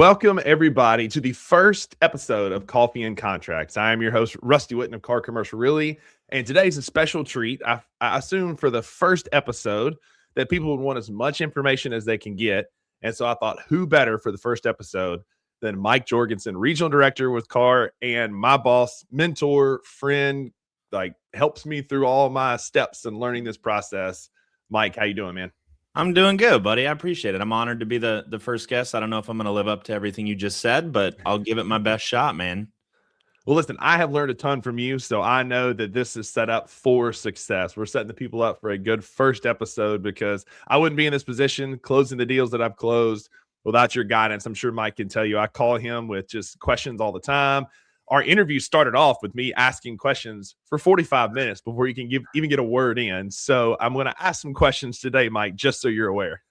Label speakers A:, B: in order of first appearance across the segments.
A: Welcome, everybody, to the first episode of Coffee and Contracts. I am your host, Rusty Witten of CARR Commercial Realty, and today's a special treat. I assume for the first episode that people would want as much information as they can get, and so I thought, who better for the first episode than Mike Jorgenson, Regional Director with CARR, and my boss, mentor, friend, helps me through all my steps in learning this process. Mike, how you doing, man?
B: I'm doing good, buddy. I appreciate it. I'm honored to be the first guest. I don't know if I'm going to live up to everything you just said, but I'll give it my best shot, man.
A: Well, listen, I have learned a ton from you, so I know that this is set up for success. We're setting the people up for a good first episode because I wouldn't be in this position closing the deals that I've closed without your guidance. I'm sure Mike can tell you I call him with just questions all the time. Our interview started off with me asking questions for 45 minutes before you can even get a word in. So I'm going to ask some questions today, Mike, just so you're aware.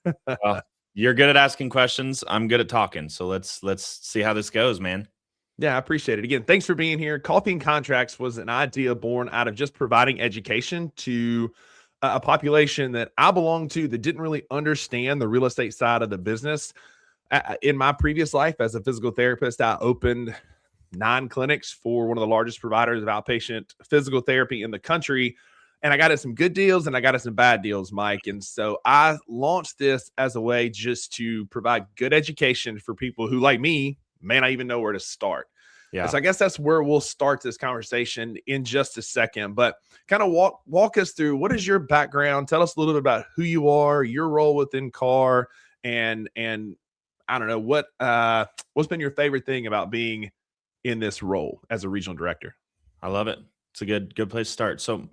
B: Well, you're good at asking questions. I'm good at talking. So let's see how this goes, man.
A: Yeah, I appreciate it. Again, thanks for being here. Coffee and Contracts was an idea born out of just providing education to a population that I belong to that didn't really understand the real estate side of the business. In my previous life as a physical therapist, I opened 9 clinics for one of the largest providers of outpatient physical therapy in the country. And I got in some good deals and I got in some bad deals, Mike. And so I launched this as a way just to provide good education for people who, like me, may not even know where to start. Yeah. So I guess that's where we'll start this conversation in just a second. But kind of walk us through, what is your background? Tell us a little bit about who you are, your role within CARR, and I don't know, what's been your favorite thing about being in this role as a regional director?
B: I love it. It's a good place to start. So,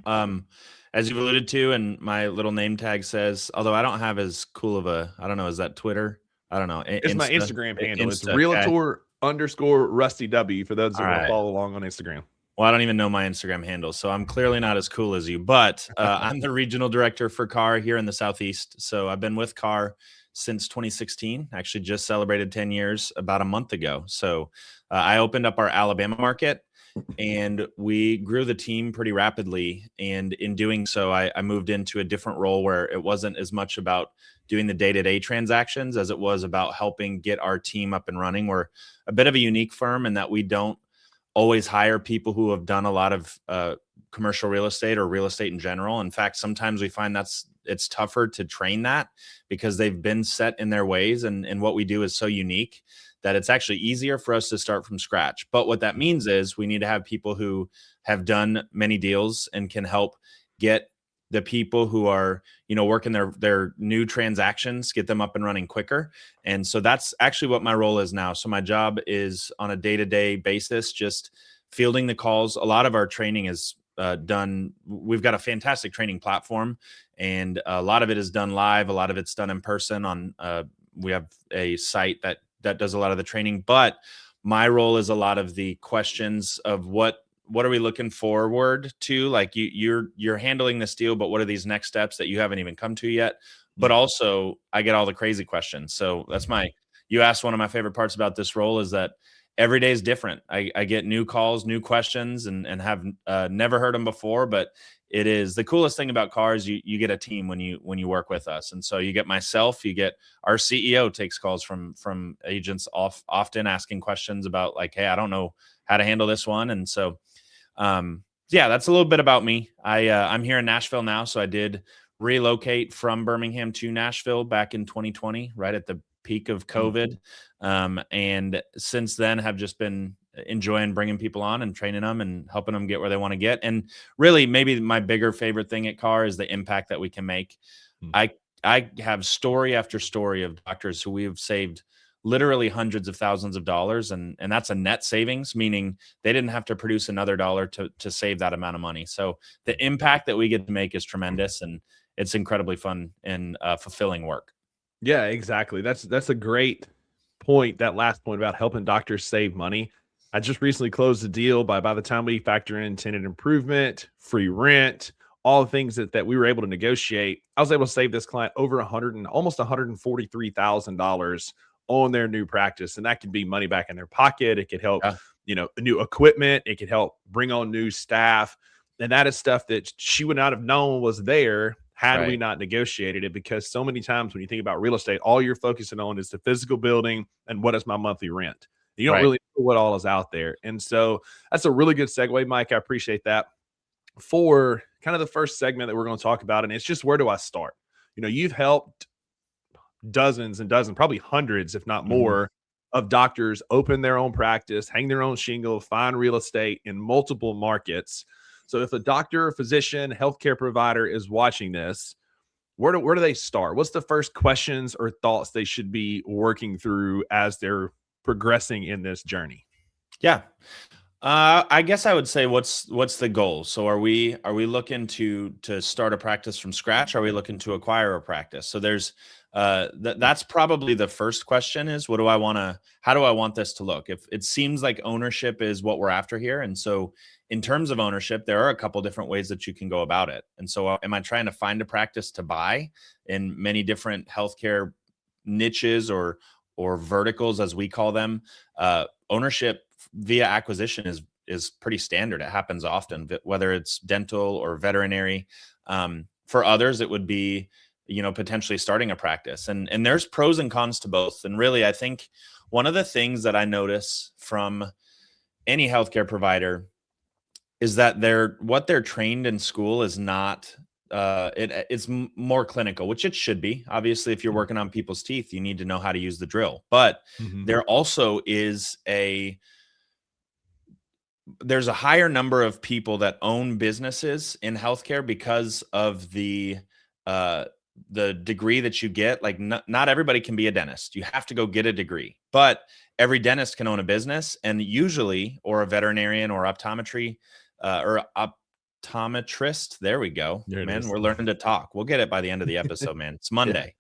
B: as you've alluded to, and my little name tag says, although I don't have as cool of a, I don't know, is that Twitter? I don't know.
A: It's my Instagram handle. It's Realtor_Rusty W for those that want to follow along on Instagram.
B: Well, I don't even know my Instagram handle, so I'm clearly not as cool as you, but I'm the regional director for CARR here in the Southeast. So I've been with CARR since 2016, actually just celebrated 10 years about a month ago. So I opened up our Alabama market and we grew the team pretty rapidly. And in doing so, I moved into a different role where it wasn't as much about doing the day-to-day transactions as it was about helping get our team up and running. We're a bit of a unique firm in that we don't always hire people who have done a lot of commercial real estate or real estate in general. In fact, sometimes we find it's tougher to train that because they've been set in their ways. And what we do is so unique that it's actually easier for us to start from scratch. But what that means is we need to have people who have done many deals and can help get the people who are, working their new transactions, get them up and running quicker. And so that's actually what my role is now. So my job is on a day-to-day basis, just fielding the calls. A lot of our training is done. We've got a fantastic training platform, and a lot of it is done live. A lot of it's done in person on, we have a site that does a lot of the training, but my role is a lot of the questions of what are we looking forward to? Like you're handling this deal, but what are these next steps that you haven't even come to yet? But also I get all the crazy questions. So that's you asked one of my favorite parts about this role is that every day is different. I get new calls, new questions, and have never heard them before, but it is the coolest thing about CARR is you get a team when you work with us. And so you get myself, you get our CEO takes calls from agents often asking questions about like, hey, I don't know how to handle this one. And so, yeah, that's a little bit about me. I'm here in Nashville now. So I did relocate from Birmingham to Nashville back in 2020, right at the peak of COVID. And since then have just been enjoying bringing people on and training them and helping them get where they want to get. And really maybe my bigger favorite thing at CARR is the impact that we can make. I have story after story of doctors who we have saved literally hundreds of thousands of dollars. And that's a net savings, meaning they didn't have to produce another dollar to save that amount of money. So the impact that we get to make is tremendous, and it's incredibly fun and fulfilling work.
A: Yeah, exactly. That's a great point. That last point about helping doctors save money. I just recently closed a deal by the time we factor in tenant improvement, free rent, all the things that we were able to negotiate, I was able to save this client over almost $143,000 on their new practice. And that could be money back in their pocket. It could help, new equipment. It could help bring on new staff. And that is stuff that she would not have known was there had we
B: Right.
A: not negotiated it, because so many times when you think about real estate, all you're focusing on is the physical building and what is my monthly rent. You don't
B: Right.
A: really know what all is out there. And so that's a really good segue, Mike. I appreciate that for kind of the first segment that we're going to talk about. And it's just, where do I start? You've helped dozens and dozens, probably hundreds, if not
B: Mhm.
A: more, of doctors open their own practice, hang their own shingle, find real estate in multiple markets. So if a doctor, physician, healthcare provider is watching this, where do they start? What's the first questions or thoughts they should be working through as they're progressing in this journey?
B: Yeah. I guess I would say what's the goal? So are we looking to start a practice from scratch? Are we looking to acquire a practice? So there's that's probably the first question is how do I want this to look? If it seems like ownership is what we're after here. And so in terms of ownership, there are a couple different ways that you can go about it. And so am I trying to find a practice to buy in many different healthcare niches or verticals as we call them? Ownership via acquisition is pretty standard. It happens often, whether it's dental or veterinary. For others, it would be potentially starting a practice, and there's pros and cons to both. And really, I think one of the things that I notice from any healthcare provider is that what they're trained in school is not it's more clinical, which it should be. Obviously, if you're working on people's teeth, you need to know how to use the drill, but
A: Mm-hmm.
B: there also is there's a higher number of people that own businesses in healthcare because of the degree that you get. Like not everybody can be a dentist. You have to go get a degree, but every dentist can own a business, and usually, or a veterinarian or optometry or optometrist. There we go,
A: There it
B: man.
A: is.
B: We're learning to talk. We'll get it by the end of the episode, man. It's
A: Yeah.
B: Monday.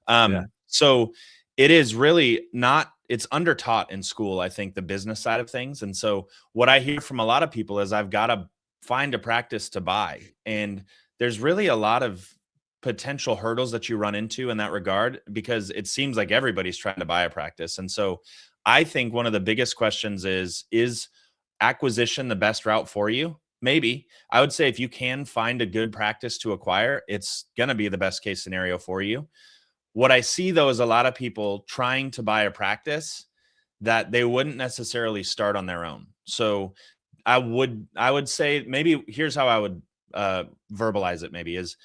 A: Yeah.
B: So it is really not, it's undertaught in school, I think, the business side of things. And so what I hear from a lot of people is I've got to find a practice to buy. And there's really a lot of potential hurdles that you run into in that regard, because it seems like everybody's trying to buy a practice. And so I think one of the biggest questions is acquisition the best route for you? Maybe. I would say if you can find a good practice to acquire, it's going to be the best case scenario for you. What I see though is a lot of people trying to buy a practice that they wouldn't necessarily start on their own. So I would say, maybe here's how I would verbalize it, maybe is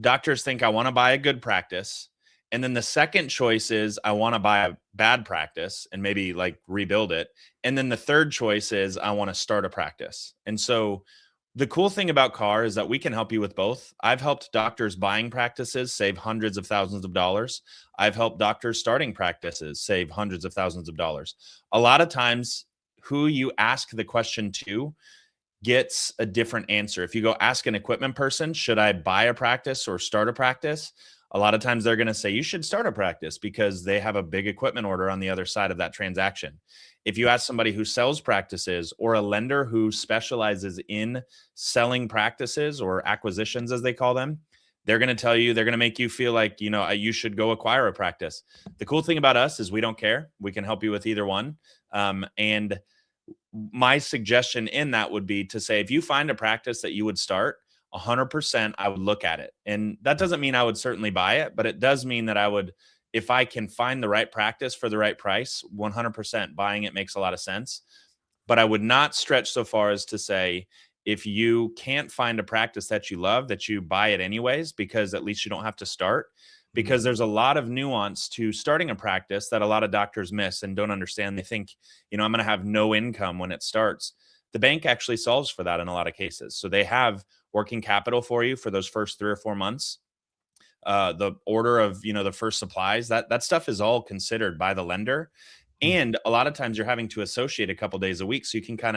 B: doctors think I want to buy a good practice. And then the second choice is I want to buy a bad practice and maybe like rebuild it. And then the third choice is I want to start a practice. And so the cool thing about CARR is that we can help you with both. I've helped doctors buying practices save hundreds of thousands of dollars. I've helped doctors starting practices save hundreds of thousands of dollars. A lot of times, who you ask the question to gets a different answer. If you go ask an equipment person, should I buy a practice or start a practice? A lot of times they're going to say you should start a practice because they have a big equipment order on the other side of that transaction. If you ask somebody who sells practices or a lender who specializes in selling practices or acquisitions, as they call them, they're going to tell you, they're going to make you feel like, you should go acquire a practice. The cool thing about us is we don't care. We can help you with either one. And my suggestion in that would be to say, if you find a practice that you would start, 100%, I would look at it. And that doesn't mean I would certainly buy it, but it does mean that I would, if I can find the right practice for the right price, 100% buying it makes a lot of sense. But I would not stretch so far as to say, if you can't find a practice that you love, that you buy it anyways, because at least you don't have to start. Because there's a lot of nuance to starting a practice that a lot of doctors miss and don't understand. They think, I'm going to have no income when it starts. The bank actually solves for that in a lot of cases. So they have working capital for you for those first 3 or 4 months. The order of, the first supplies, that stuff is all considered by the lender. And a lot of times you're having to associate a couple days a week, so you can kind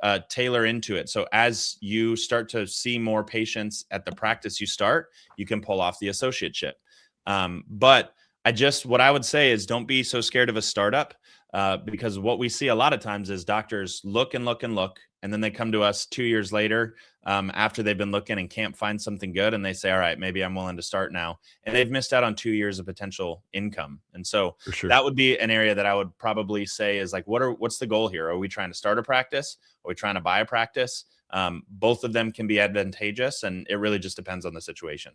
B: of tailor into it. So as you start to see more patients at the practice you start, you can pull off the associateship. But what I would say is don't be so scared of a startup, because what we see a lot of times is doctors look and look and look, and then they come to us 2 years later, after they've been looking and can't find something good. And they say, all right, maybe I'm willing to start now. And they've missed out on 2 years of potential income. And so
A: For sure.
B: that would be an area that I would probably say is like, what's the goal here? Are we trying to start a practice? Are we trying to buy a practice? Both of them can be advantageous, and it really just depends on the situation.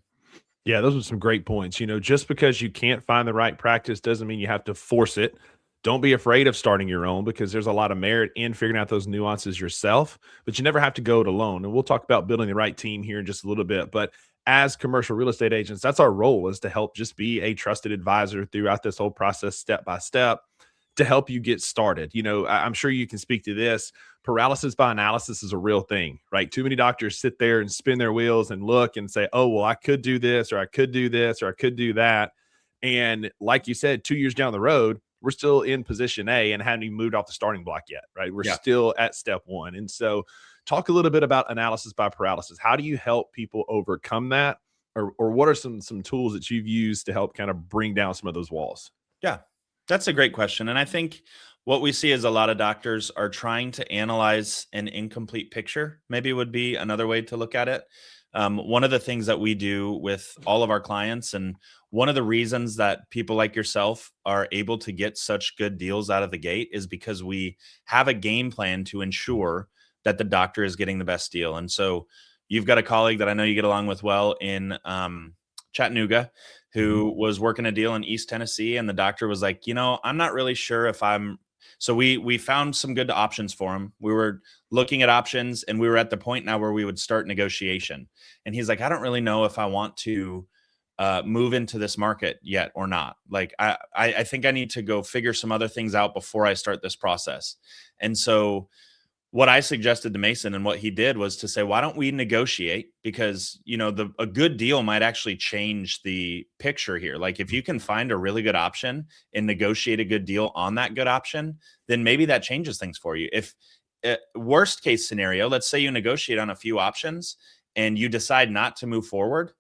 A: Yeah, those are some great points. Just because you can't find the right practice doesn't mean you have to force it. Don't be afraid of starting your own because there's a lot of merit in figuring out those nuances yourself, but you never have to go it alone. And we'll talk about building the right team here in just a little bit. But as commercial real estate agents, that's our role, is to help just be a trusted advisor throughout this whole process, step by step, to help you get started. I'm sure you can speak to this. Paralysis by analysis is a real thing, right? Too many doctors sit there and spin their wheels and look and say, oh, well, I could do this, or I could do this, or I could do that. And like you said, 2 years down the road, we're still in position A and haven't even moved off the starting block yet, right? We're
B: Yeah.
A: still at step one. And so talk a little bit about analysis by paralysis. How do you help people overcome that? Or what are some tools that you've used to help kind of bring down some of those walls?
B: Yeah, that's a great question. And I think what we see is a lot of doctors are trying to analyze an incomplete picture, maybe would be another way to look at it. One of the things that we do with all of our clients, and one of the reasons that people like yourself are able to get such good deals out of the gate, is because we have a game plan to ensure that the doctor is getting the best deal. And so you've got a colleague that I know you get along with well in Chattanooga, who was working a deal in East Tennessee, and the doctor was like, I'm not really sure if I'm. So we found some good options for him. We were looking at options, and we were at the point now where we would start negotiation. And he's like, I don't really know if I want to move into this market yet or not. Like, I think I need to go figure some other things out before I start this process. And so what I suggested to Mason, and what he did, was to say, why don't we negotiate? Because, a good deal might actually change the picture here. Like, if you can find a really good option and negotiate a good deal on that good option, then maybe that changes things for you. If worst case scenario, let's say you negotiate on a few options and you decide not to move forward,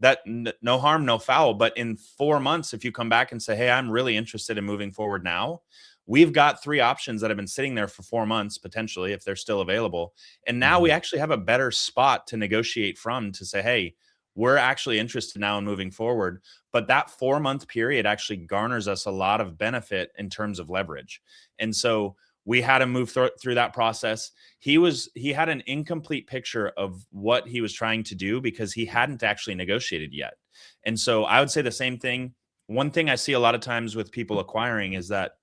B: that no harm, no foul. But in 4 months, if you come back and say, hey, I'm really interested in moving forward now, we've got 3 options that have been sitting there for 4 months, potentially, if they're still available. And now we actually have a better spot to negotiate from, to say, hey, we're actually interested now in moving forward. But that 4-month period actually garners us a lot of benefit in terms of leverage. And so we had to move through that process. He had an incomplete picture of what he was trying to do because he hadn't actually negotiated yet. And so I would say the same thing. One thing I see a lot of times with people acquiring is that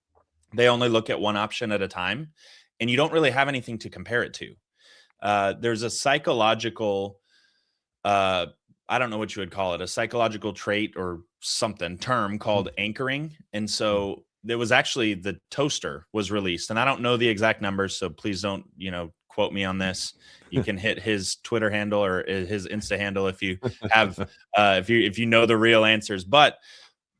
B: they only look at one option at a time, and you don't really have anything to compare it to. There's a psychological, I don't know what you would call it, a psychological trait or something term called anchoring. And so there was actually, the toaster was released, and I don't know the exact numbers, so please don't, quote me on this. You can hit his Twitter handle or his Insta handle if you have, if you know the real answers. But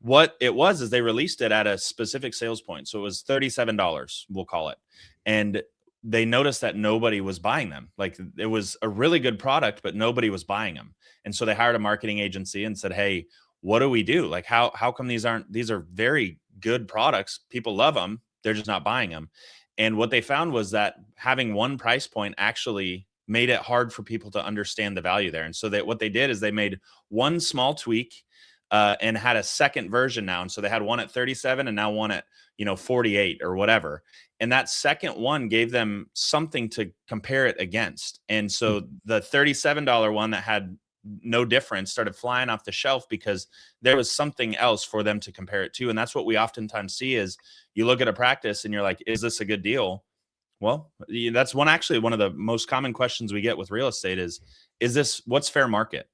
B: what it was is they released it at a specific sales point. So it was $37, we'll call it. And they noticed that nobody was buying them. Like, it was a really good product, but nobody was buying them. And so they hired a marketing agency and said, hey, what do we do? Like, how come these are very good products. People love them. They're just not buying them. And what they found was that having one price point actually made it hard for people to understand the value there. And so what they did is they made one small tweak and had a second version now. And so they had one at 37 and now one at 48 or whatever. And that second one gave them something to compare it against. And so the $37 one that had no difference started flying off the shelf because there was something else for them to compare it to. And that's what we oftentimes see is you look at a practice and you're like, is this a good deal? Well, that's one of the most common questions we get with real estate is this, what's fair market?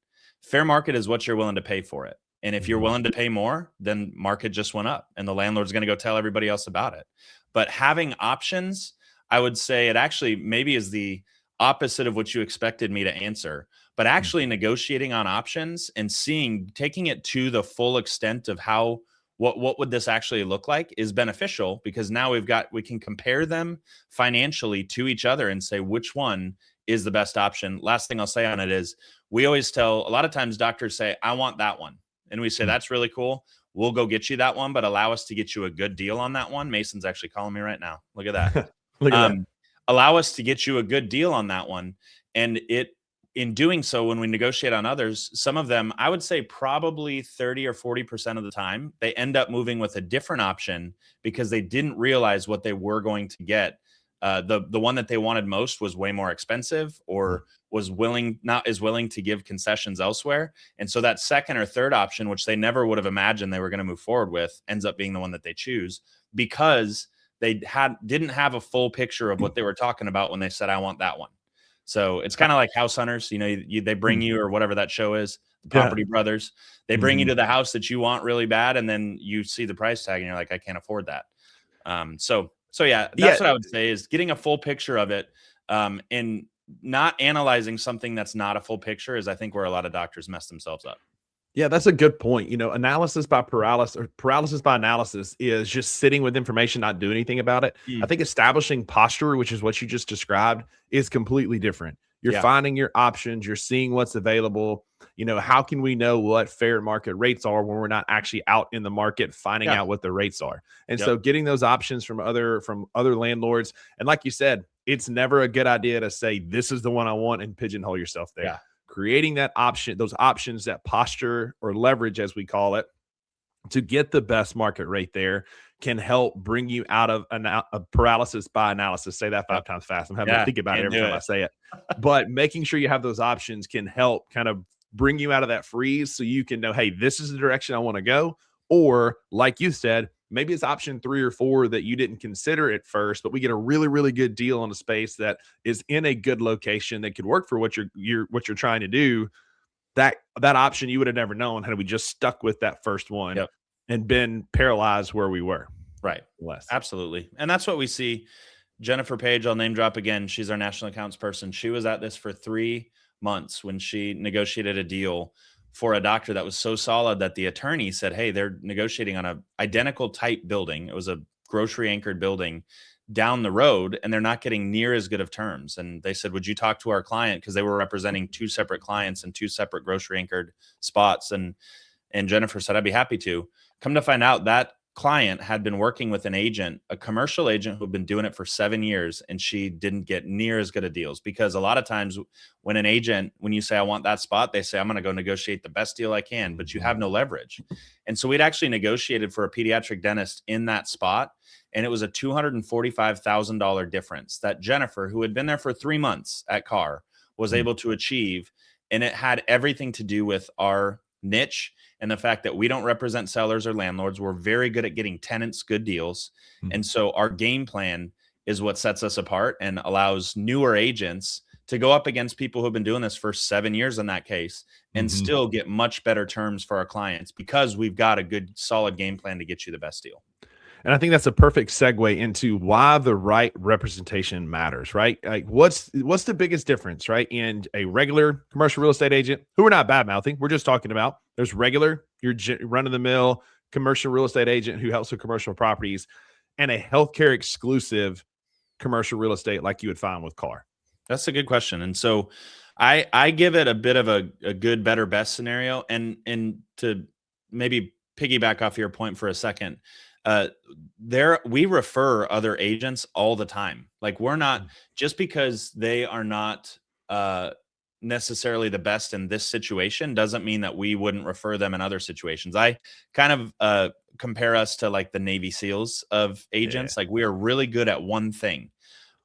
B: Fair market is what you're willing to pay for it. And if you're willing to pay more, then market just went up and the landlord's going to go tell everybody else about it. But having options, I would say it actually maybe is the opposite of what you expected me to answer, but actually negotiating on options and taking it to the full extent of what would this actually look like is beneficial, because now we can compare them financially to each other and say which one is the best option. Last thing I'll say on it is we always tell, a lot of times doctors say, I want that one. And we say, that's really cool. We'll go get you that one, but allow us to get you a good deal on that one. Mason's actually calling me right now. Look at that.
A: Look at that.
B: Allow us to get you a good deal on that one. And in doing so, when we negotiate on others, some of them, I would say probably 30 or 40% of the time, they end up moving with a different option because they didn't realize what they were going to get The one that they wanted most was way more expensive, or was not as willing to give concessions elsewhere. And so that second or third option, which they never would have imagined they were going to move forward with, ends up being the one that they choose, because they didn't have a full picture of what they were talking about when they said, I want that one. So it's kind of like House Hunters. They bring you, or whatever that show is, the Property Brothers. They bring you to the house that you want really bad, and then you see the price tag and you're like, I can't afford that. So yeah, that's what I would say, is getting a full picture of it, and not analyzing something that's not a full picture is, I think, where a lot of doctors mess themselves up.
A: Yeah, that's a good point. Analysis by paralysis, or paralysis by analysis, is just sitting with information, not doing anything about it. I think establishing posture, which is what you just described, is completely different. You're finding your options, you're seeing what's available. How can we know what fair market rates are when we're not actually out in the market finding out what the rates are? And so getting those options from other landlords. And like you said, it's never a good idea to say, this is the one I want, and pigeonhole yourself there.
B: Yeah.
A: Creating that option, those options, that posture or leverage, as we call it, to get the best market rate there, can help bring you out of a paralysis by analysis. Say that 5 times fast. I'm having to think about it every time I say it. But making sure you have those options can help kind of bring you out of that freeze, so you can know, hey, this is the direction I want to go. Or like you said, maybe it's option 3 or 4 that you didn't consider at first, but we get a really, really good deal on a space that is in a good location that could work for what you're trying to do. That option you would have never known had we just stuck with that first one and been paralyzed where we were.
B: Right. Absolutely. And that's what we see. Jennifer Page, I'll name drop again. She's our national accounts person. She was at this for 3 months when she negotiated a deal for a doctor that was so solid that the attorney said, hey, they're negotiating on a identical type building. It was a grocery anchored building down the road, and they're not getting near as good of terms. And they said, would you talk to our client? Because they were representing 2 separate clients in 2 separate grocery anchored spots. And Jennifer said, I'd be happy to. Come to find out, that client had been working with an agent, a commercial agent, who'd been doing it for 7 years, and she didn't get near as good of deals. Because a lot of times when you say, I want that spot, they say, I'm going to go negotiate the best deal I can, but you have no leverage. And so we'd actually negotiated for a pediatric dentist in that spot, and it was a $245,000 difference that Jennifer, who had been there for 3 months at CARR, was able to achieve. And it had everything to do with our niche and the fact that we don't represent sellers or landlords. We're very good at getting tenants good deals. And so our game plan is what sets us apart and allows newer agents to go up against people who have been doing this for 7 years in that case, and still get much better terms for our clients, because we've got a good solid game plan to get you the best deal.
A: And I think that's a perfect segue into why the right representation matters, right? Like, what's the biggest difference, right? In a regular commercial real estate agent, who we're not bad mouthing, we're just talking about, there's regular, your run of the mill commercial real estate agent who helps with commercial properties, and a healthcare exclusive commercial real estate like you would find with CARR.
B: That's a good question. And so I give it a bit of a good, better, best scenario. And to maybe piggyback off your point for a second, we refer other agents all the time. Like, we're not, just because they are not necessarily the best in this situation doesn't mean that we wouldn't refer them in other situations. I kind of compare us to like the Navy SEALs of agents. Like, we are really good at one thing.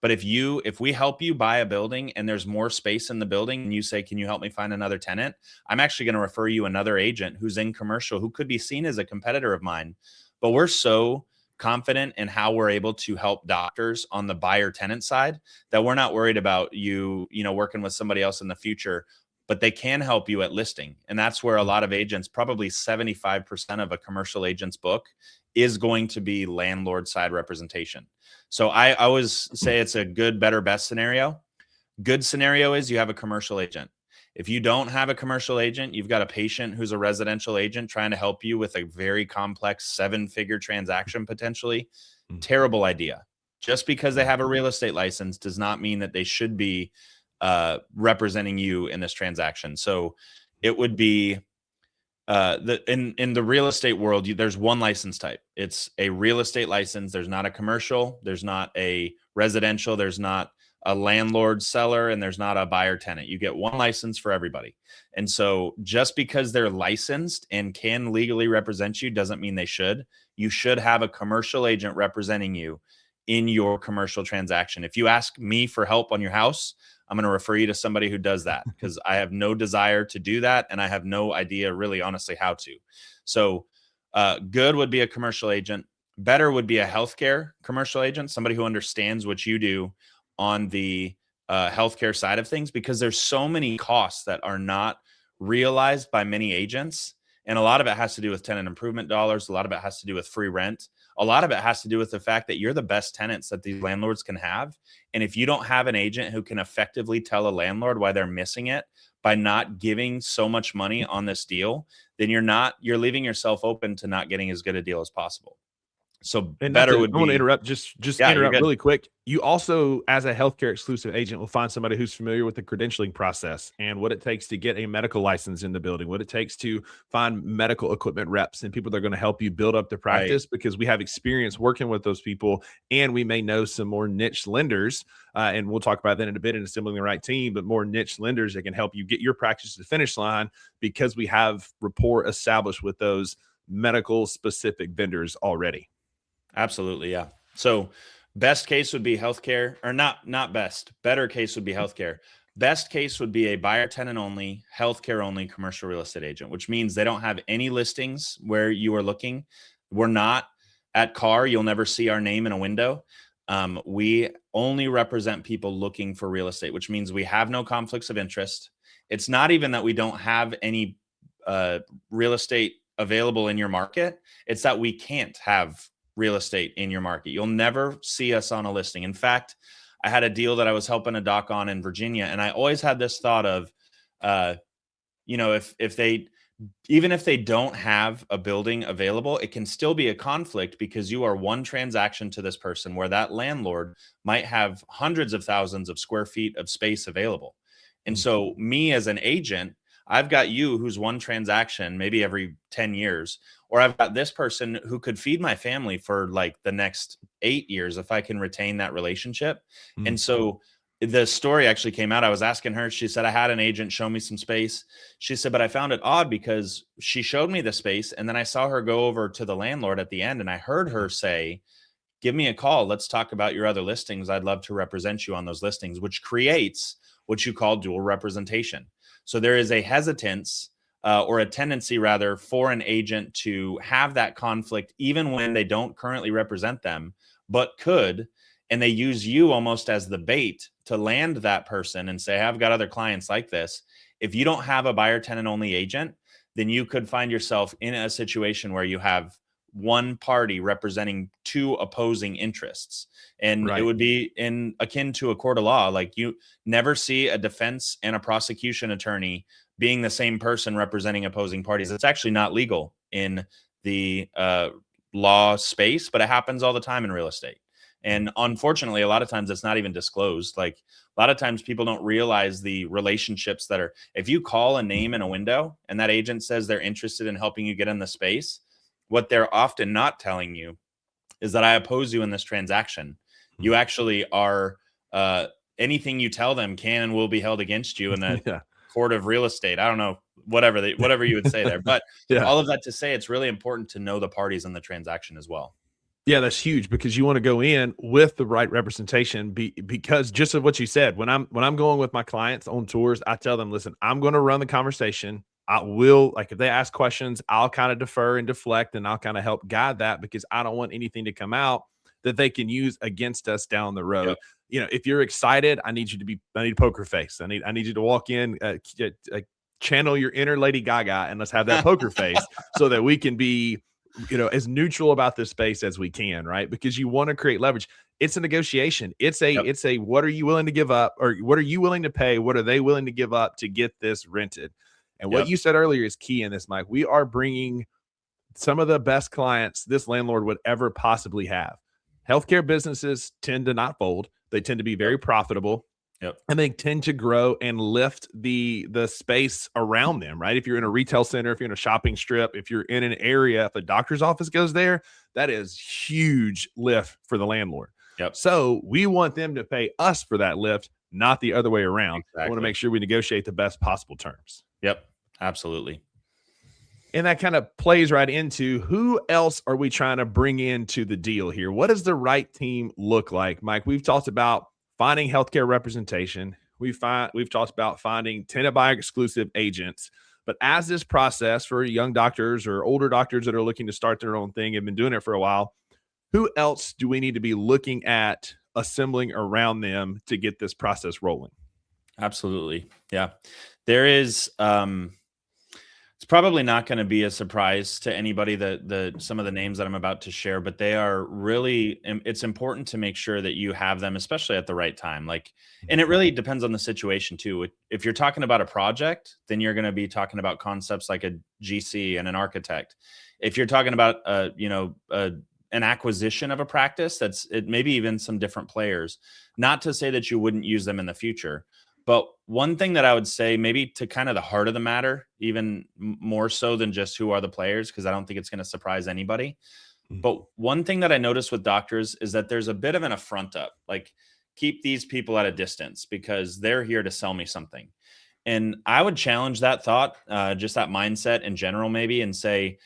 B: But if we help you buy a building and there's more space in the building, and you say, can you help me find another tenant? I'm actually going to refer you another agent who's in commercial, who could be seen as a competitor of mine. But we're so confident in how we're able to help doctors on the buyer tenant side that we're not worried about you working with somebody else in the future, but they can help you at listing. And that's where a lot of agents, probably 75% of a commercial agent's book, is going to be landlord side representation. So I always say it's a good, better, best scenario. Good scenario is you have a commercial agent. If you don't have a commercial agent, you've got a patient who's a residential agent trying to help you with a very complex 7-figure transaction potentially. Terrible idea. Just because they have a real estate license does not mean that they should be representing you in this transaction. So it would be in the real estate world, there's one license type. It's a real estate license. There's not a commercial. There's not a residential. There's not a landlord seller, and there's not a buyer tenant. You get one license for everybody. And so just because they're licensed and can legally represent you doesn't mean they should. You should have a commercial agent representing you in your commercial transaction. If you ask me for help on your house, I'm going to refer you to somebody who does that, because I have no desire to do that. And I have no idea really, honestly, how to. So good would be a commercial agent. Better would be a healthcare commercial agent, somebody who understands what you do on the healthcare side of things, because there's so many costs that are not realized by many agents. And a lot of it has to do with tenant improvement dollars. A lot of it has to do with free rent. A lot of it has to do with the fact that you're the best tenants that these landlords can have. And if you don't have an agent who can effectively tell a landlord why they're missing it by not giving so much money on this deal, then you're leaving yourself open to not getting as good a deal as possible. So
A: And
B: better would
A: I want to
B: be,
A: interrupt, just
B: yeah, you're
A: interrupt
B: good.
A: really quick. You also, as a healthcare exclusive agent, will find somebody who's familiar with the credentialing process and what it takes to get a medical license in the building, what it takes to find medical equipment reps and people that are going to help you build up the practice, because we have experience working with those people, and we may know some more niche lenders. And we'll talk about that in a bit in assembling the right team, but more niche lenders that can help you get your practice to the finish line, because we have rapport established with those medical specific vendors already.
B: Absolutely. Yeah. So best case would be healthcare, or not best. Better case would be healthcare. Best case would be a buyer tenant only, healthcare only commercial real estate agent, which means they don't have any listings where you are looking. We're not at CARR. You'll never see our name in a window. We only represent people looking for real estate, which means we have no conflicts of interest. It's not even that we don't have any real estate available in your market. It's that we can't have real estate in your market. You'll never see us on a listing. In fact, I had a deal that I was helping a doc on in Virginia, and I always had this thought of, if they, even if they don't have a building available, it can still be a conflict, because you are one transaction to this person where that landlord might have hundreds of thousands of square feet of space available. And so me as an agent, I've got you who's one transaction maybe every 10 years, or I've got this person who could feed my family for like the next 8 years if I can retain that relationship. And so the story actually came out. I was asking her, she said, I had an agent show me some space. She said, but I found it odd because she showed me the space, and then I saw her go over to the landlord at the end, and I heard her say, give me a call. Let's talk about your other listings. I'd love to represent you on those listings, which creates what you call dual representation. So there is a hesitance or a tendency rather for an agent to have that conflict, even when they don't currently represent them, but could, and they use you almost as the bait to land that person and say, I've got other clients like this. If you don't have a buyer tenant only agent, then you could find yourself in a situation where you have one party representing two opposing interests. And it would be akin to a court of law. Like, you never see a defense and a prosecution attorney being the same person representing opposing parties. It's actually not legal in the law space, but it happens all the time in real estate. And unfortunately, a lot of times it's not even disclosed. Like, a lot of times people don't realize the relationships that are, if you call a name in a window and that agent says they're interested in helping you get in the space, what they're often not telling you is that I oppose you in this transaction. You actually are, anything you tell them can and will be held against you in the court of real estate. I don't know, whatever you would say there. But all of that to say, it's really important to know the parties in the transaction as well.
A: Yeah, that's huge, because you want to go in with the right representation, because just of what you said, when I'm going with my clients on tours, I tell them, listen, I'm going to run the conversation. I will, like, if they ask questions, I'll kind of defer and deflect, and I'll kind of help guide that, because I don't want anything to come out that they can use against us down the road. If you're excited, I need poker face. I need you to walk in, channel your inner Lady Gaga, and let's have that poker face so that we can be, as neutral about this space as we can, right? Because you want to create leverage. It's a negotiation. It's a what are you willing to give up, or what are you willing to pay? What are they willing to give up to get this rented? And what you said earlier is key in this, Mike. We are bringing some of the best clients this landlord would ever possibly have. Healthcare businesses tend to not fold. They tend to be very profitable. And they tend to grow and lift the space around them, right? If you're in a retail center, if you're in a shopping strip, if you're in an area, if a doctor's office goes there, that is huge lift for the landlord. So we want them to pay us for that lift, not the other way around. I want to make sure we negotiate the best possible terms.
B: Absolutely.
A: And that kind of plays right into who else are we trying to bring into the deal here? What does the right team look like? Mike, we've talked about finding healthcare representation. We've talked about finding tenant buyer exclusive agents. But as this process for young doctors or older doctors that are looking to start their own thing, have been doing it for a while, who else do we need to be looking at assembling around them to get this process rolling?
B: Absolutely. Yeah. There is it's probably not going to be a surprise to anybody that the some of the names that I'm about to share, but they are really it's important to make sure that you have them, especially at the right time. Like, and it really depends on the situation too. If you're talking about a project, then you're going to be talking about concepts like a GC and an architect. If you're talking about an acquisition of a practice, that's it, maybe even some different players. Not to say that you wouldn't use them in the future, but one thing that I would say, maybe to kind of the heart of the matter, even more so than just who are the players, because I don't think it's going to surprise anybody. But one thing that I noticed with doctors is that there's a bit of an affront up. Like, keep these people at a distance because they're here to sell me something. And I would challenge that thought, just that mindset in general, maybe, and say,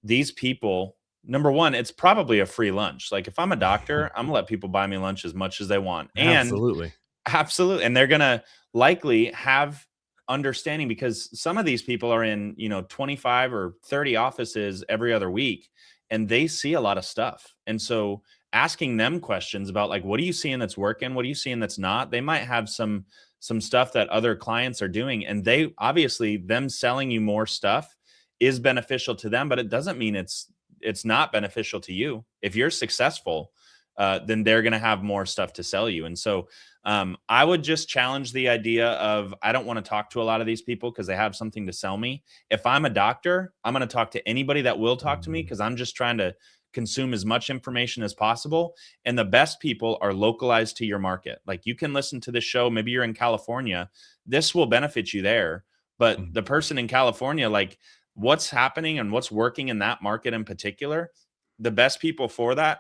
B: these people, number one, it's probably a free lunch. Like, if I'm a doctor, I'm gonna let people buy me lunch as much as they want. And
A: Absolutely.
B: absolutely. And they're going to likely have understanding because some of these people are in, 25 or 30 offices every other week and they see a lot of stuff. And so asking them questions about, like, what are you seeing that's working? What are you seeing that's not? They might have some stuff that other clients are doing, and they obviously, them selling you more stuff is beneficial to them, but it doesn't mean it's not beneficial to you. If you're successful, then they're going to have more stuff to sell you. And so I would just challenge the idea of, I don't want to talk to a lot of these people because they have something to sell me. If I'm a doctor, I'm going to talk to anybody that will talk to me because I'm just trying to consume as much information as possible. And the best people are localized to your market. Like, you can listen to this show. Maybe you're in California. This will benefit you there. But the person in California, like, what's happening and what's working in that market in particular, the best people for that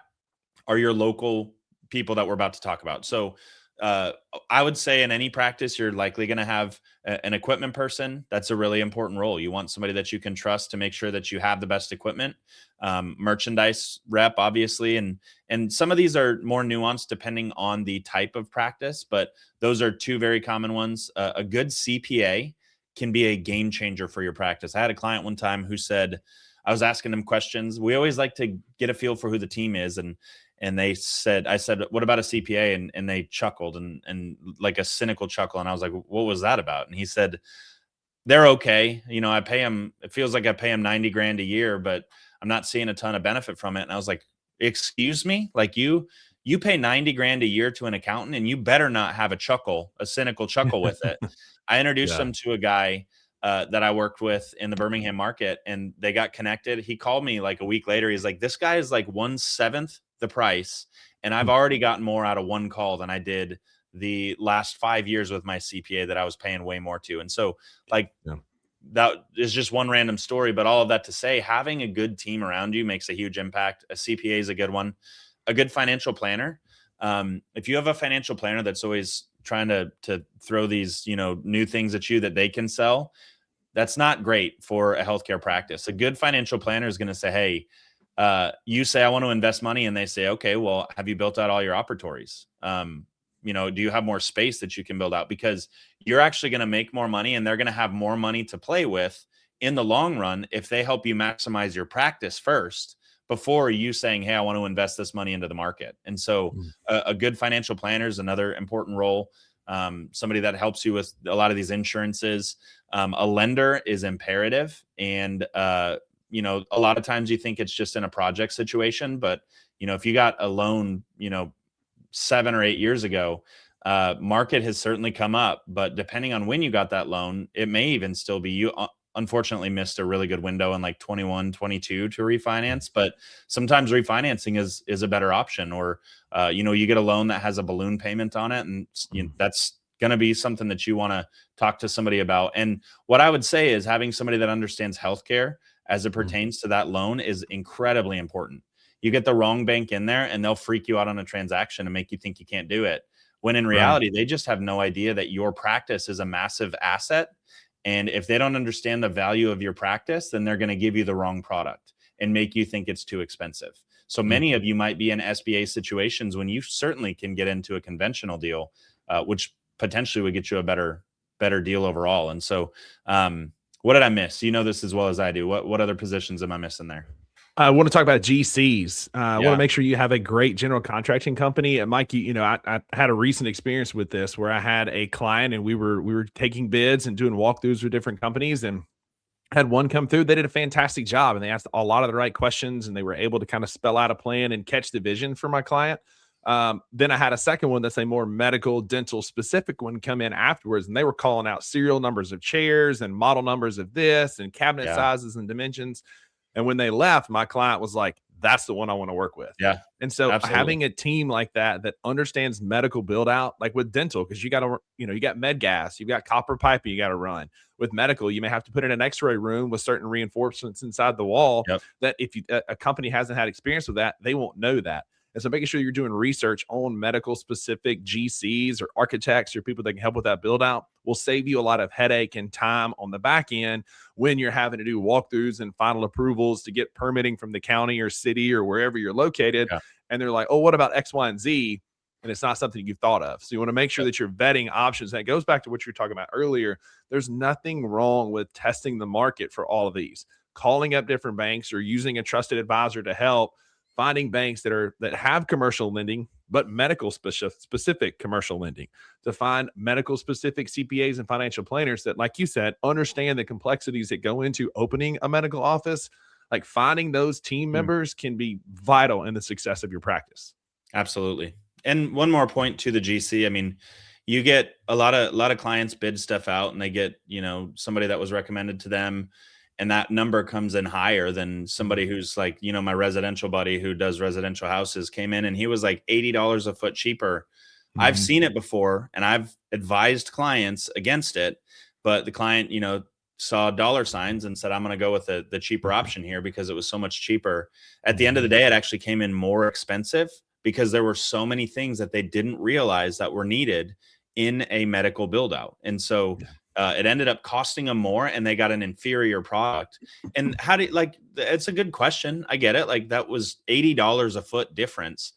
B: are your local people that we're about to talk about. So I would say in any practice, you're likely going to have an equipment person. That's a really important role. You want somebody that you can trust to make sure that you have the best equipment. Merchandise rep, obviously, and some of these are more nuanced depending on the type of practice, but those are two very common ones. A good CPA can be a game changer for your practice. I had a client one time who said, I was asking them questions. We always like to get a feel for who the team is, and I said, what about a CPA? And they chuckled and like a cynical chuckle. And I was like, what was that about? And he said, they're okay. I pay them, it feels like I pay them 90 grand a year, but I'm not seeing a ton of benefit from it. And I was like, excuse me? Like, you pay 90 grand a year to an accountant and you better not have a cynical chuckle with it. I introduced
A: Yeah.
B: them to a guy that I worked with in the Birmingham market, and they got connected. He called me like a week later. He's like, this guy is like 1/7 the price, and I've already gotten more out of one call than I did the last 5 years with my CPA that I was paying way more to. And so, like,
A: Yeah.
B: that is just one random story, but all of that to say, having a good team around you makes a huge impact. A CPA is a good one. A good financial planner. If you have a financial planner that's always trying to throw these, new things at you that they can sell, that's not great for a healthcare practice. A good financial planner is going to say, hey, you say, I want to invest money. And they say, okay, well, have you built out all your operatories? Do you have more space that you can build out? Because you're actually going to make more money and they're going to have more money to play with in the long run if they help you maximize your practice first before you saying, hey, I want to invest this money into the market. And so a good financial planner is another important role. Somebody that helps you with a lot of these insurances. A lender is imperative. And, a lot of times you think it's just in a project situation, but, if you got a loan, 7 or 8 years ago, market has certainly come up, but depending on when you got that loan, it may even still be you. Unfortunately missed a really good window in like 21, 22 to refinance, but sometimes refinancing is a better option. Or, you get a loan that has a balloon payment on it, and that's going to be something that you want to talk to somebody about. And what I would say is having somebody that understands healthcare as it pertains to that loan is incredibly important. You get the wrong bank in there and they'll freak you out on a transaction and make you think you can't do it. When in
A: Right.
B: reality, they just have no idea that your practice is a massive asset And if they don't understand the value of your practice, then they're going to give you the wrong product and make you think it's too expensive. So many of you might be in SBA situations when you certainly can get into a conventional deal, which potentially would get you a better deal overall. And so, what did I miss? You know this as well as I do. What other positions am I missing there?
A: I want to talk about GCs. I want to
B: Yeah.
A: make sure you have a great general contracting company. And Mike, I had a recent experience with this where I had a client and we were taking bids and doing walkthroughs with different companies, and had one come through. They did a fantastic job and they asked a lot of the right questions and they were able to kind of spell out a plan and catch the vision for my client. Then I had a second one that's a more medical, dental specific one come in afterwards, and they were calling out serial numbers of chairs and model numbers of this and cabinet
B: Yeah.
A: sizes and dimensions. And when they left, my client was like, that's the one I want to work with.
B: Yeah.
A: And so
B: Absolutely.
A: having a team like that understands medical build out, like with dental, because you got to, you got med gas, you've got copper piping you got to run. With medical, you may have to put in an x-ray room with certain reinforcements inside the wall.
B: Yep.
A: That if a company hasn't had experience with that, they won't know that. And so making sure you're doing research on medical specific GCs or architects or people that can help with that build out will save you a lot of headache and time on the back end when you're having to do walkthroughs and final approvals to get permitting from the county or city or wherever you're located.
B: Yeah.
A: And they're like, oh, what about X, Y, and Z? And it's not something you've thought of. So you want to make sure that you're vetting options. And it goes back to what you were talking about earlier. There's nothing wrong with testing the market for all of these, calling up different banks or using a trusted advisor to help, finding banks that have commercial lending, but medical specific commercial lending, to find medical specific CPAs and financial planners that, like you said, understand the complexities that go into opening a medical office. Like finding those team members can be vital in the success of your practice.
B: Absolutely. And one more point to the GC. I mean, you get a lot of clients bid stuff out and they get, somebody that was recommended to them, and that number comes in higher than somebody who's like, my residential buddy who does residential houses came in and he was like $80 a foot cheaper. I've seen it before and I've advised clients against it, but the client, saw dollar signs and said, I'm going to go with the cheaper option here because it was so much cheaper. At the end of the day, it actually came in more expensive because there were so many things that they didn't realize that were needed in a medical build out. And so it ended up costing them more and they got an inferior product. And how do you, it's a good question. I get it. Like that was $80 a foot difference.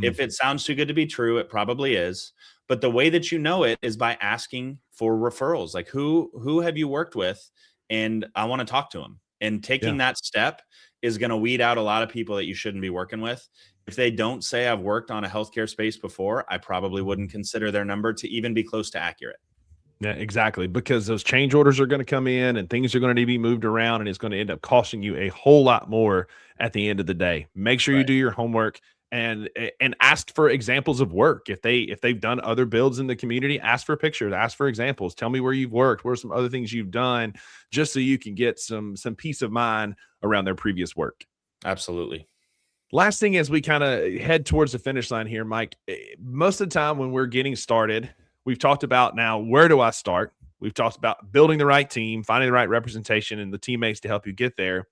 B: If it sounds too good to be true, it probably is. But the way that you know it is by asking for referrals. Like who have you worked with? And I want to talk to them. And taking that step is going to weed out a lot of people that you shouldn't be working with. If they don't say I've worked on a healthcare space before, I probably wouldn't consider their number to even be close to accurate.
A: Yeah, exactly. Because those change orders are going to come in and things are going to need to be moved around, and it's going to end up costing you a whole lot more at the end of the day. Make sure you do your homework and ask for examples of work. If they've done other builds in the community, ask for pictures, ask for examples. Tell me where you've worked, what are some other things you've done, just so you can get some peace of mind around their previous work.
B: Absolutely.
A: Last thing, as we kind of head towards the finish line here, Mike, most of the time when we're getting started, we've talked about now, where do I start? We've talked about building the right team, finding the right representation and the teammates to help you get there.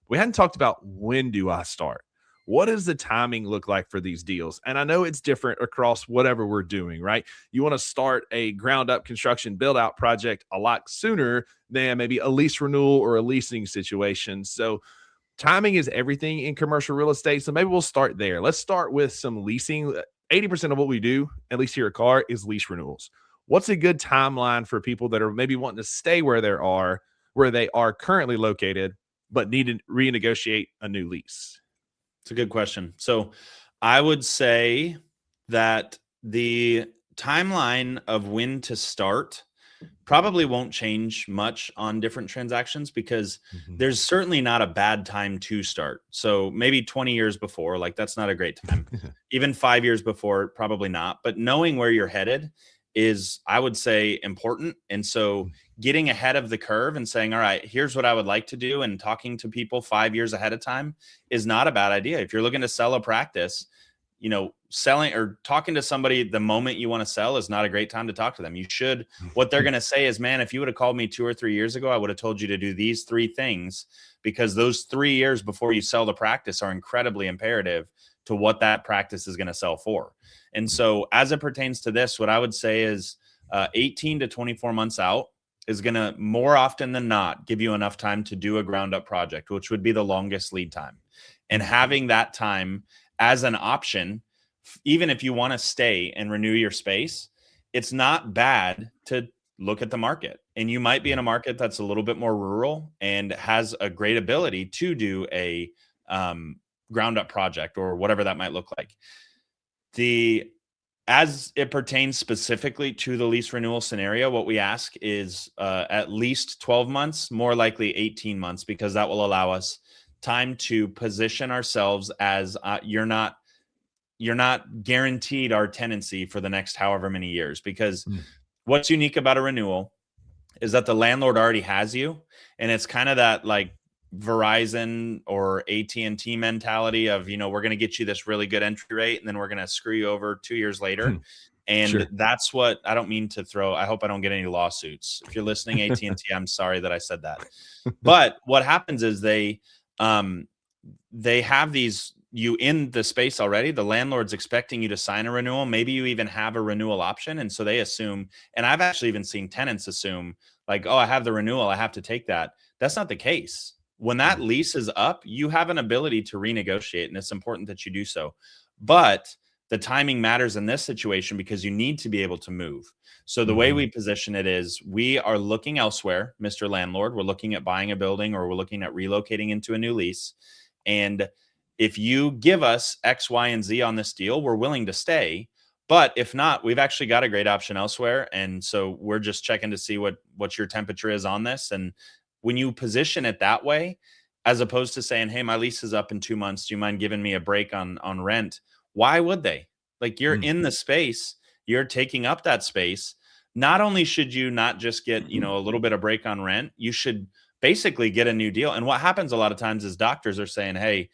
A: We hadn't talked about when do I start? What does the timing look like for these deals? And I know it's different across whatever we're doing, right? You want to start a ground up construction build out project a lot sooner than maybe a lease renewal or a leasing situation. So timing is everything in commercial real estate. So maybe we'll start there. Let's start with some leasing. 80% of what we do, at least here at CARR, is lease renewals. What's a good timeline for people that are maybe wanting to stay where they are currently located, but need to renegotiate a new lease?
B: It's a good question. So I would say that the timeline of when to start probably won't change much on different transactions because there's certainly not a bad time to start. So maybe 20 years before, like that's not a great time. Even 5 years before, probably not. But knowing where you're headed is, I would say, important. And so getting ahead of the curve and saying, all right, here's what I would like to do, and talking to people 5 years ahead of time is not a bad idea. If you're looking to sell a practice, selling or talking to somebody the moment you want to sell is not a great time to talk to them. You should, what they're going to say is, man, if you would have called me 2 or 3 years ago, I would have told you to do these 3 things, because those 3 years before you sell the practice are incredibly imperative to what that practice is going to sell for. And so as it pertains to this, what I would say is 18 to 24 months out, is going to more often than not give you enough time to do a ground up project, which would be the longest lead time. And having that time as an option, even if you want to stay and renew your space, it's not bad to look at the market. And you might be in a market that's a little bit more rural and has a great ability to do a ground up project or whatever that might look like. As it pertains specifically to the lease renewal scenario, what we ask is at least 12 months, more likely 18 months, because that will allow us time to position ourselves as you're not guaranteed our tenancy for the next however many years. Because what's unique about a renewal is that the landlord already has you, and it's kind of that like Verizon or AT&T mentality of, we're going to get you this really good entry rate and then we're going to screw you over 2 years later. And
A: Sure.
B: that's what I don't mean to throw. I hope I don't get any lawsuits. If you're listening, AT&T, I'm sorry that I said that. But what happens is they have you in the space already. The landlord's expecting you to sign a renewal. Maybe you even have a renewal option. And so they assume, and I've actually even seen tenants assume like, oh, I have the renewal, I have to take that. That's not the case. When that lease is up, you have an ability to renegotiate, and it's important that you do so. But the timing matters in this situation because you need to be able to move. So the way we position it is we are looking elsewhere, Mr. Landlord. We're looking at buying a building or we're looking at relocating into a new lease. And if you give us X, Y, and Z on this deal, we're willing to stay. But if not, we've actually got a great option elsewhere. And so we're just checking to see what your temperature is on this. And when you position it that way, as opposed to saying, hey, my lease is up in 2 months, do you mind giving me a break on rent? Why would they? Like, you're in the space, you're taking up that space. Not only should you not just get, a little bit of break on rent, you should basically get a new deal. And what happens a lot of times is doctors are saying, hey,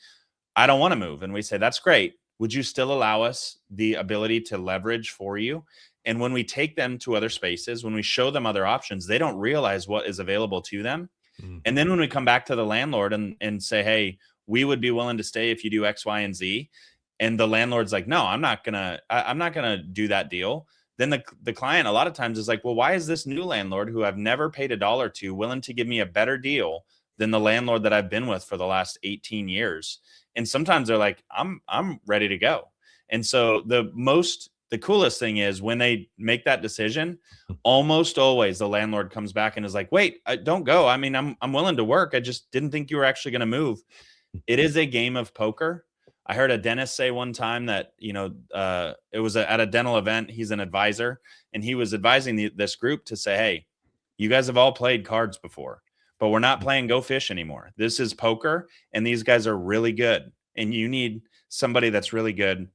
B: I don't want to move. And we say, that's great. Would you still allow us the ability to leverage for you? And when we take them to other spaces, when we show them other options, they don't realize what is available to them. And then when we come back to the landlord and say, hey, we would be willing to stay if you do X, Y, and Z. And the landlord's like, no, I'm not gonna do that deal. Then the client a lot of times is like, well, why is this new landlord who I've never paid $1 to willing to give me a better deal than the landlord that I've been with for the last 18 years? And sometimes they're like, I'm ready to go. And so the coolest thing is when they make that decision, almost always the landlord comes back and is like, wait, don't go. I mean, I'm willing to work. I just didn't think you were actually going to move. It is a game of poker. I heard a dentist say one time that, it was at a dental event. He's an advisor, and he was advising this group to say, hey, you guys have all played cards before, but we're not playing Go Fish anymore. This is poker, and these guys are really good. And you need somebody that's really good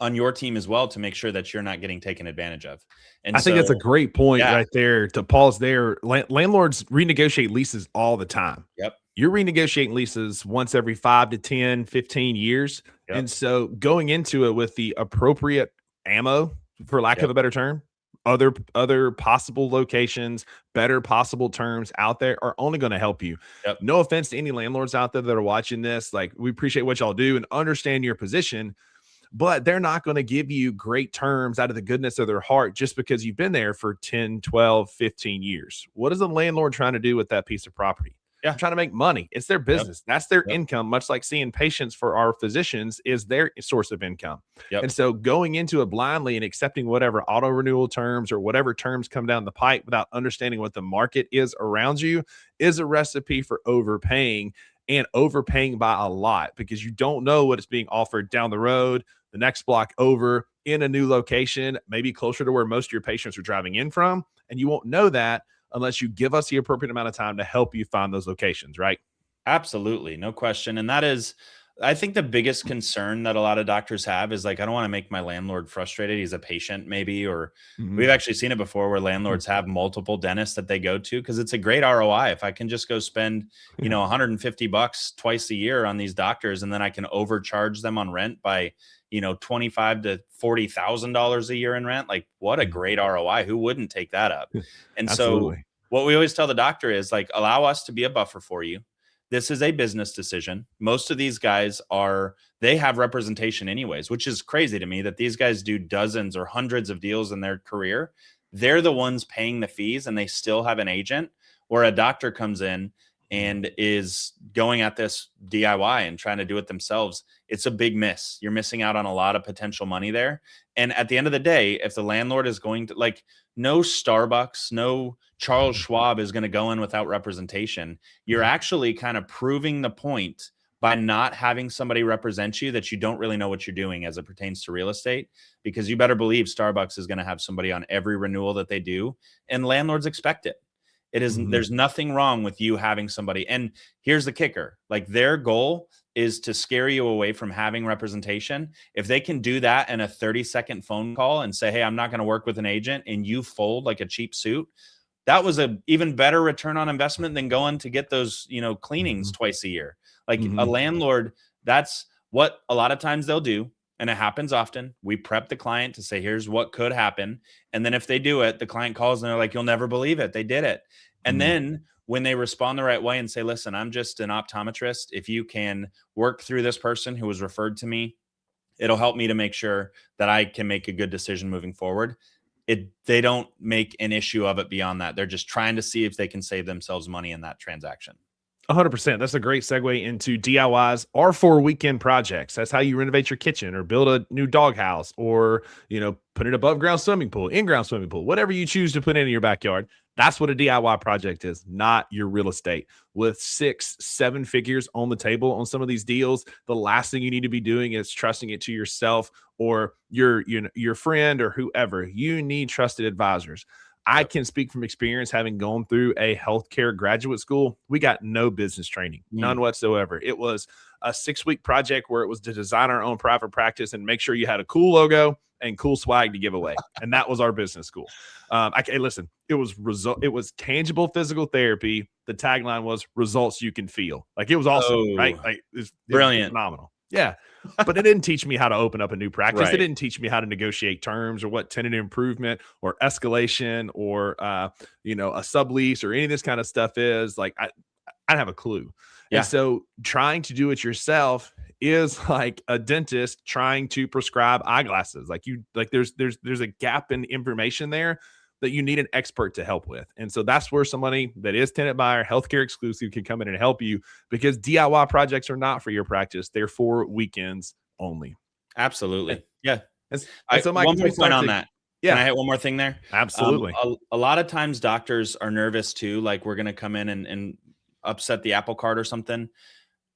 B: on your team as well to make sure that you're not getting taken advantage of. And
A: I think that's a great point
B: yeah.
A: right there to pause there. Landlords renegotiate leases all the time.
B: Yep.
A: You're renegotiating leases once every 5 to 10, 15 years.
B: Yep.
A: And so going into it with the appropriate ammo, for lack of a better term, other possible locations, better possible terms out there are only going to help you.
B: Yep.
A: No offense to any landlords out there that are watching this. Like, we appreciate what y'all do and understand your position, but they're not going to give you great terms out of the goodness of their heart just because you've been there for 10, 12, 15 years. What is the landlord trying to do with that piece of property?
B: Yeah.
A: They're trying to make money. It's their business. That's their income, much like seeing patients for our physicians is their source of income. And so going into it blindly and accepting whatever auto renewal terms or whatever terms come down the pipe without understanding what the market is around you is a recipe for overpaying, and overpaying by a lot, because you don't know what is being offered down the road, the next block over, in a new location, maybe closer to where most of your patients are driving in from. And you won't know that unless you give us the appropriate amount of time to help you find those locations, right?
B: Absolutely. No question. And that is, I think, the biggest concern that a lot of doctors have is like, I don't want to make my landlord frustrated. He's a patient maybe, or we've actually seen it before where landlords have multiple dentists that they go to because it's a great ROI. If I can just go spend, $150 twice a year on these doctors, and then I can overcharge them on rent by, $25,000 to $40,000 a year in rent. Like, what a great ROI. Who wouldn't take that up? And so what we always tell the doctor is like, allow us to be a buffer for you. This is a business decision. Most of these guys they have representation anyways, which is crazy to me that these guys do dozens or hundreds of deals in their career. they're the ones paying the fees and they still have an agent, where a doctor comes in and is going at this DIY and trying to do it themselves. It's a big miss. You're missing out on a lot of potential money there. And at the end of the day, if the landlord is going to, like, no Starbucks, no Charles Schwab is going to go in without representation. You're actually kind of proving the point by not having somebody represent you that you don't really know what you're doing as it pertains to real estate, because you better believe Starbucks is going to have somebody on every renewal that they do, and landlords expect it. It is, there's nothing wrong with you having somebody. And here's the kicker, like, their goal is to scare you away from having representation. If they can do that in a 30-second phone call and say, hey, I'm not going to work with an agent, and you fold like a cheap suit, that was a even better return on investment than going to get those, cleanings twice a year. Like a landlord, that's what a lot of times they'll do. And it happens often. We prep the client to say, here's what could happen. And then if they do it, the client calls and they're like, you'll never believe it, they did it. And then when they respond the right way and say, listen, I'm just an optometrist, if you can work through this person who was referred to me, it'll help me to make sure that I can make a good decision moving forward. They don't make an issue of it beyond that. They're just trying to see if they can save themselves money in that transaction.
A: 100%. That's a great segue into DIYs or for weekend projects. That's how you renovate your kitchen or build a new doghouse, or, put an above ground swimming pool, in-ground swimming pool, whatever you choose to put in your backyard. That's what a DIY project is, not your real estate. With 6-7 figures on the table on some of these deals, the last thing you need to be doing is trusting it to yourself or your friend or whoever. You need trusted advisors. I can speak from experience, having gone through a healthcare graduate school. We got no business training, none whatsoever. It was a 6-week project where it was to design our own private practice and make sure you had a cool logo and cool swag to give away. And that was our business school. Listen, it was tangible physical therapy. The tagline was results you can feel. Like, it was awesome, right? Like, it's
B: brilliant,
A: phenomenal. Yeah. But it didn't teach me how to open up a new practice.
B: Right.
A: It didn't teach me how to negotiate terms or what tenant improvement or escalation or, a sublease or any of this kind of stuff is. Like, I don't have a clue. Yeah. And so trying to do it yourself is like a dentist trying to prescribe eyeglasses. There's a gap in information there that you need an expert to help with. And so that's where somebody that is tenant buyer, healthcare exclusive, can come in and help you, because DIY projects are not for your practice. They're for weekends only.
B: Absolutely. Yeah.
A: So Mike,
B: one more point on that.
A: Yeah.
B: Can I hit one more thing there?
A: Absolutely.
B: A lot of times doctors are nervous too. Like, we're going to come in and upset the apple cart or something.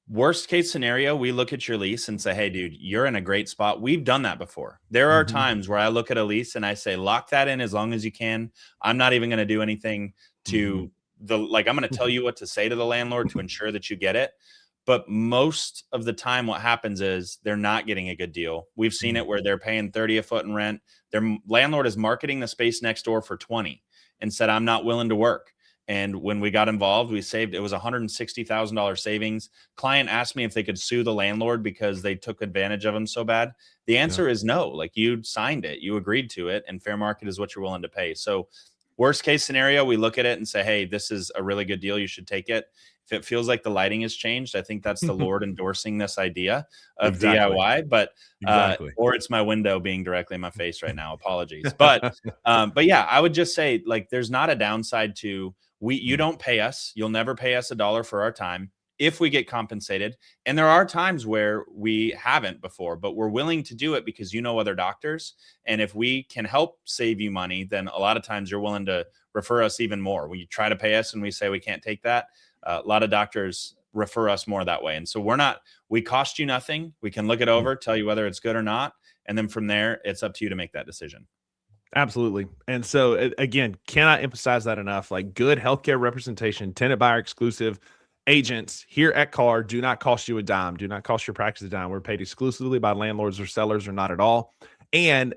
B: Worst case scenario, we look at your lease and say, hey, dude, you're in a great spot. We've done that before. There are times where I look at a lease and I say, lock that in as long as you can. I'm not even going to do anything to I'm going to tell you what to say to the landlord to ensure that you get it. But most of the time, what happens is they're not getting a good deal. We've seen it where they're paying 30 a foot in rent. Their landlord is marketing the space next door for 20 and said, I'm not willing to work. And when we got involved, it was $160,000 savings. Client asked me if they could sue the landlord because they took advantage of him so bad. The answer is no. Like, you signed it, you agreed to it, and fair market is what you're willing to pay. So worst case scenario, we look at it and say, hey, this is a really good deal. You should take it. If it feels like the lighting has changed, I think that's the Lord endorsing this idea of DIY, but, or it's my window being directly in my face right now. Apologies. But yeah, I would just say, like, there's not a downside to, you don't pay us. You'll never pay us $1 for our time if we get compensated. And there are times where we haven't before, but we're willing to do it because other doctors. And if we can help save you money, then a lot of times you're willing to refer us even more. When you try to pay us and we say we can't take that, a lot of doctors refer us more that way. And so we cost you nothing. We can look it over, tell you whether it's good or not. And then from there, it's up to you to make that decision.
A: Absolutely. And so, again, cannot emphasize that enough. Like, good healthcare representation, tenant buyer exclusive agents here at CARR do not cost you a dime, do not cost your practice a dime. We're paid exclusively by landlords or sellers, or not at all. And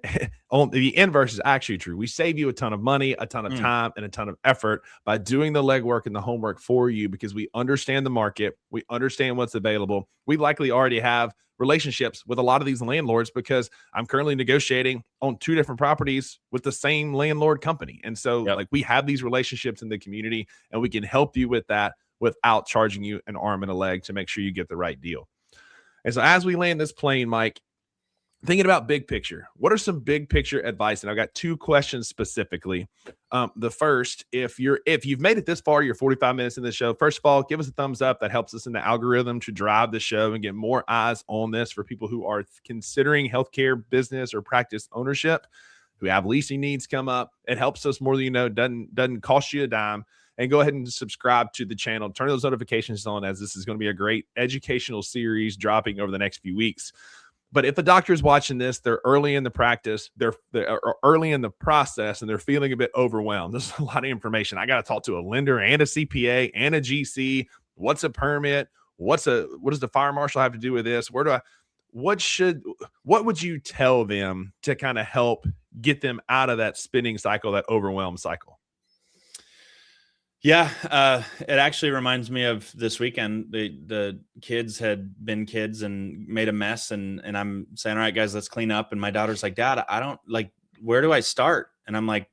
A: on the inverse is actually true. We save you a ton of money, a ton of time, and a ton of effort by doing the legwork and the homework for you, because we understand the market. We understand what's available. We likely already have relationships with a lot of these landlords, because I'm currently negotiating on 2 different properties with the same landlord company. And so like, we have these relationships in the community, and we can help you with that without charging you an arm and a leg to make sure you get the right deal. And so as we land this plane, Mike, thinking about big picture, what are some big picture advice? And I've got 2 questions specifically. The first, if you've made it this far, you're 45 minutes in the show. First of all, give us a thumbs up. That helps us in the algorithm to drive the show and get more eyes on this for people who are considering healthcare business or practice ownership, who have leasing needs come up. It helps us more than you know. Doesn't cost you a dime. And go ahead and subscribe to the channel. Turn those notifications on, as this is going to be a great educational series dropping over the next few weeks. But if a doctor is watching this, they're early in the practice, they're early in the process, and they're feeling a bit overwhelmed. There's a lot of information. I got to talk to a lender and a CPA and a GC. What's a permit? What does the fire marshal have to do with this? What would you tell them to kind of help get them out of that spinning cycle, that overwhelm cycle?
B: Yeah, it actually reminds me of this weekend. The kids had been kids and made a mess, and I'm saying, all right, guys, let's clean up. And my daughter's like, Dad, I don't like, where do I start? And I'm like,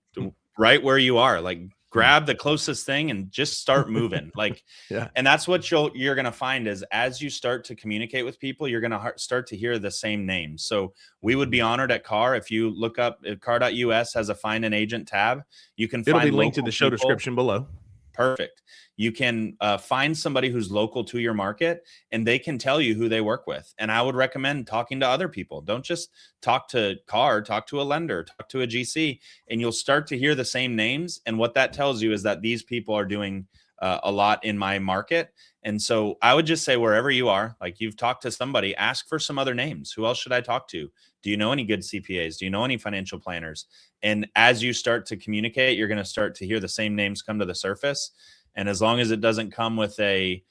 B: right where you are, like grab the closest thing and just start moving. Like,
A: yeah.
B: And that's what you're going to find is as you start to communicate with people, you're going to start to hear the same names. So we would be honored at CARR. If you look up, if CARR.us has a find an agent tab, you can
A: It'll
B: find
A: be linked in the show description below.
B: Perfect. You can find somebody who's local to your market, and they can tell you who they work with. And I would recommend talking to other people. Don't just talk to CARR, talk to a lender, talk to a GC, and you'll start to hear the same names. And what that tells you is that these people are doing a lot in my market. And so I would just say, wherever you are, like you've talked to somebody, ask for some other names. Who else should I talk to? Do you know any good CPAs? Do you know any financial planners? And as you start to communicate, you're going to start to hear the same names come to the surface. And as long as it doesn't come with a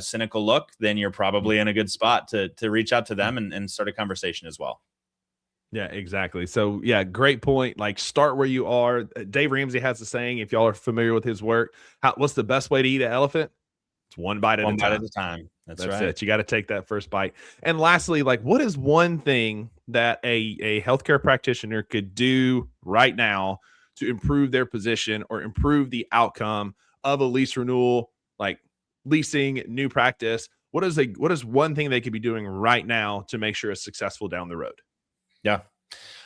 B: cynical look, then you're probably in a good spot to reach out to them and start a conversation as well.
A: Yeah, exactly. So yeah, great point. Like start where you are. Dave Ramsey has a saying, if y'all are familiar with his work, what's the best way to eat an elephant? It's one bite at a time. That's right. It. You got to take that first bite. And lastly, like what is one thing that a healthcare practitioner could do right now to improve their position or improve the outcome of a lease renewal, like leasing, new practice? What is one thing they could be doing right now to make sure it's successful down the road?
B: Yeah.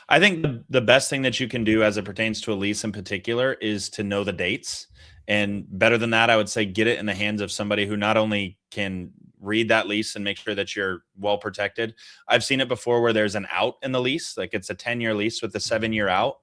B: I think the best thing that you can do as it pertains to a lease in particular is to know the dates. And better than that, I would say get it in the hands of somebody who not only can read that lease and make sure that you're well protected. I've seen it before where there's an out in the lease, like it's a 10-year lease with a 7-year out.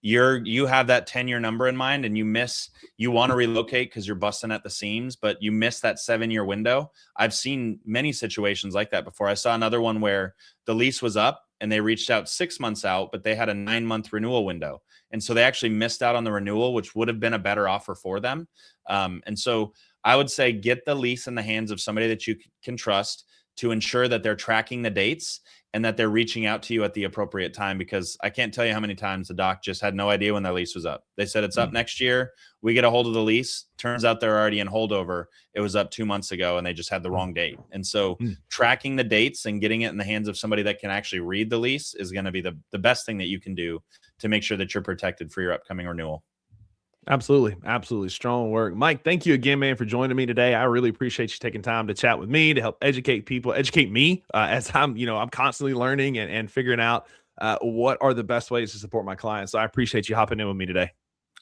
B: You have that 10-year number in mind and you want to relocate because you're busting at the seams, but you miss that 7-year window. I've seen many situations like that before. I saw another one where the lease was up and they reached out 6 months out, but they had a 9-month renewal window. And so they actually missed out on the renewal, which would have been a better offer for them. And so I would say get the lease in the hands of somebody that you can trust to ensure that they're tracking the dates and that they're reaching out to you at the appropriate time, because I can't tell you how many times the doc just had no idea when their lease was up. They said it's up next year. We get a hold of the lease. Turns out they're already in holdover. It was up 2 months ago and they just had the wrong date. And so tracking the dates and getting it in the hands of somebody that can actually read the lease is going to be the best thing that you can do to make sure that you're protected for your upcoming renewal.
A: Absolutely. Absolutely. Strong work. Mike, thank you again, man, for joining me today. I really appreciate you taking time to chat with me, to help educate people, educate me as I'm constantly learning and figuring out what are the best ways to support my clients. So I appreciate you hopping in with me today.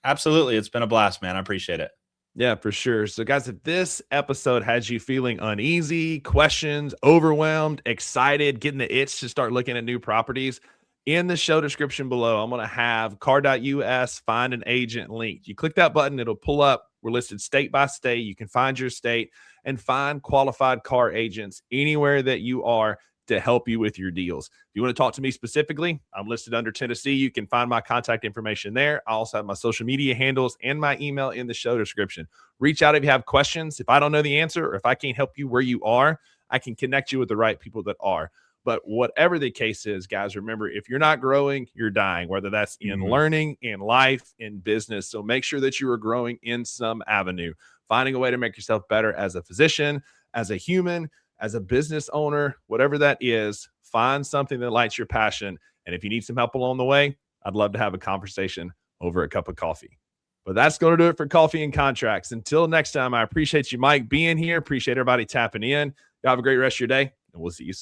B: Absolutely. It's been a blast, man. I appreciate it.
A: Yeah, for sure. So guys, if this episode has you feeling uneasy, questions, overwhelmed, excited, getting the itch to start looking at new properties, in the show description below, I'm going to have CARR.us find an agent link. You click that button, it'll pull up. We're listed state by state. You can find your state and find qualified CARR agents anywhere that you are to help you with your deals. If you want to talk to me specifically, I'm listed under Tennessee. You can find my contact information there. I also have my social media handles and my email in the show description. Reach out if you have questions. If I don't know the answer or if I can't help you where you are, I can connect you with the right people that are. But whatever the case is, guys, remember, if you're not growing, you're dying, whether that's in learning, in life, in business. So make sure that you are growing in some avenue, finding a way to make yourself better as a physician, as a human, as a business owner, whatever that is. Find something that lights your passion. And if you need some help along the way, I'd love to have a conversation over a cup of coffee. But that's going to do it for Coffee and Contracts. Until next time, I appreciate you, Mike, being here. Appreciate everybody tapping in. Y'all have a great rest of your day, and we'll see you soon.